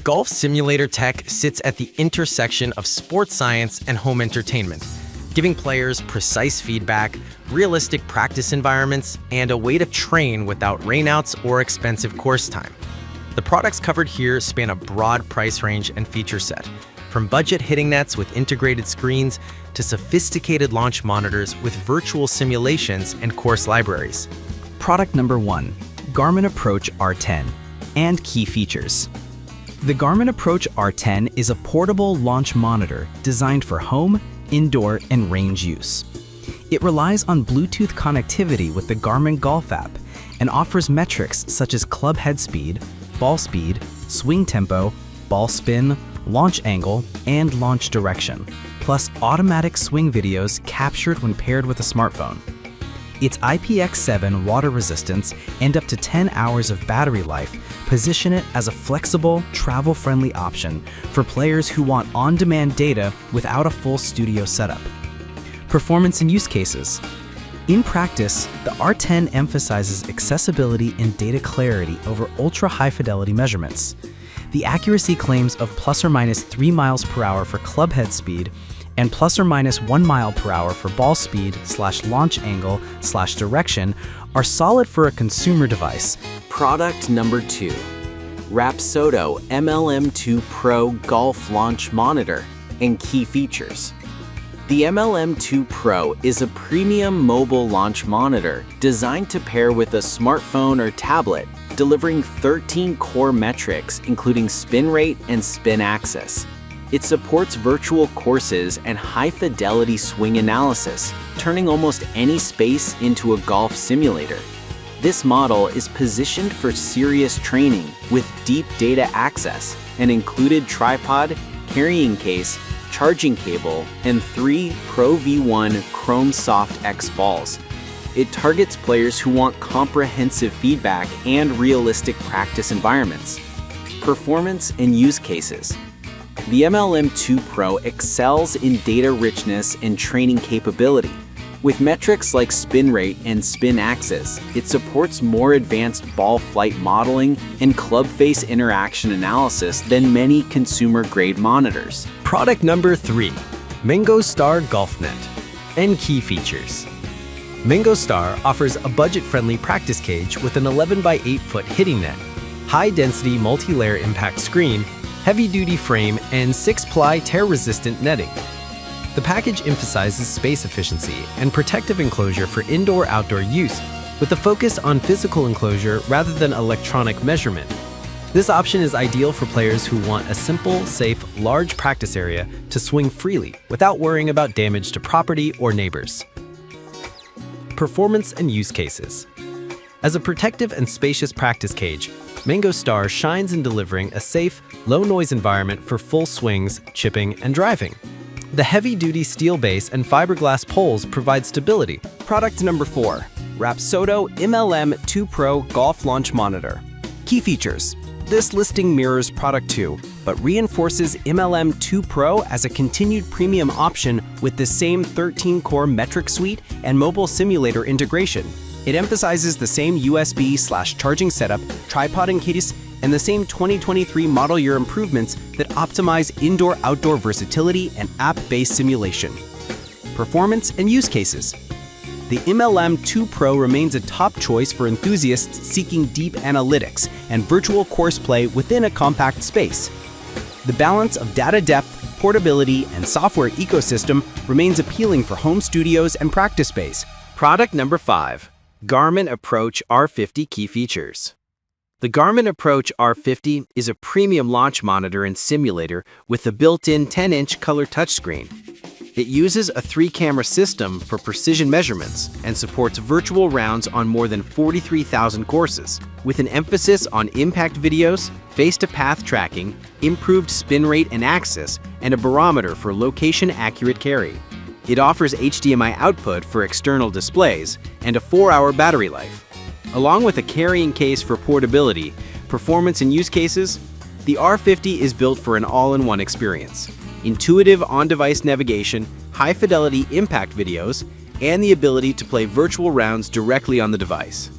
Golf simulator tech sits at the intersection of sports science and home entertainment, giving players precise feedback, realistic practice environments, and a way to train without rainouts or expensive course time. The products covered here span a broad price range and feature set, from budget hitting nets with integrated screens to sophisticated launch monitors with virtual simulations and course libraries. Product number 1, Garmin Approach R10, and key features. The Garmin Approach R10 is a portable launch monitor designed for home, indoor, and range use. It relies on Bluetooth connectivity with the Garmin Golf app and offers metrics such as club head speed, ball speed, swing tempo, ball spin, launch angle, and launch direction, plus automatic swing videos captured when paired with a smartphone. Its IPX7 water resistance and up to 10 hours of battery life position it as a flexible, travel-friendly option for players who want on-demand data without a full studio setup. Performance and use cases. In practice, the R10 emphasizes accessibility and data clarity over ultra-high fidelity measurements. The accuracy claims of plus or minus 3 miles per hour for club head speed and plus or minus 1 mile per hour for ball speed / launch angle / direction are solid for a consumer device. Product number 2, Rapsodo MLM2 Pro Golf Launch Monitor and key features. The MLM2 Pro is a premium mobile launch monitor designed to pair with a smartphone or tablet, delivering 13 core metrics including spin rate and spin axis. It supports virtual courses and high-fidelity swing analysis, turning almost any space into a golf simulator. This model is positioned for serious training with deep data access, an included tripod, carrying case, charging cable, and 3 Pro V1 Chrome Soft X balls. It targets players who want comprehensive feedback and realistic practice environments. Performance and use cases. The MLM2 Pro excels in data richness and training capability. With metrics like spin rate and spin axis, it supports more advanced ball flight modeling and club face interaction analysis than many consumer-grade monitors. Product number 3, MangoStar GolfNet, and key features. MangoStar offers a budget-friendly practice cage with an 11 by 8 foot hitting net, high-density multi-layer impact screen, heavy-duty frame, and 6-ply tear-resistant netting. The package emphasizes space efficiency and protective enclosure for indoor-outdoor use, with a focus on physical enclosure rather than electronic measurement. This option is ideal for players who want a simple, safe, large practice area to swing freely without worrying about damage to property or neighbors. Performance and use cases. As a protective and spacious practice cage, MangoStar shines in delivering a safe, low-noise environment for full swings, chipping, and driving. The heavy-duty steel base and fiberglass poles provide stability. Product number 4, Rapsodo MLM2 Pro Golf Launch Monitor. Key features. This listing mirrors Product 2, but reinforces MLM2 Pro as a continued premium option with the same 13-core metric suite and mobile simulator integration. It emphasizes the same USB/charging setup, tripod and case, and the same 2023 model year improvements that optimize indoor-outdoor versatility and app-based simulation. Performance and use cases. The MLM2 Pro remains a top choice for enthusiasts seeking deep analytics and virtual course play within a compact space. The balance of data depth, portability, and software ecosystem remains appealing for home studios and practice space. Product number 5, Garmin Approach R50 key features. The Garmin Approach R50 is a premium launch monitor and simulator with a built-in 10-inch color touchscreen. It uses a 3-camera system for precision measurements and supports virtual rounds on more than 43,000 courses, with an emphasis on impact videos, face-to-path tracking, improved spin rate and axis, and a barometer for location-accurate carry. It offers HDMI output for external displays and a 4-hour battery life. Along with a carrying case for portability, performance and use cases, the R50 is built for an all-in-one experience. Intuitive on-device navigation, high-fidelity impact videos, and the ability to play virtual rounds directly on the device.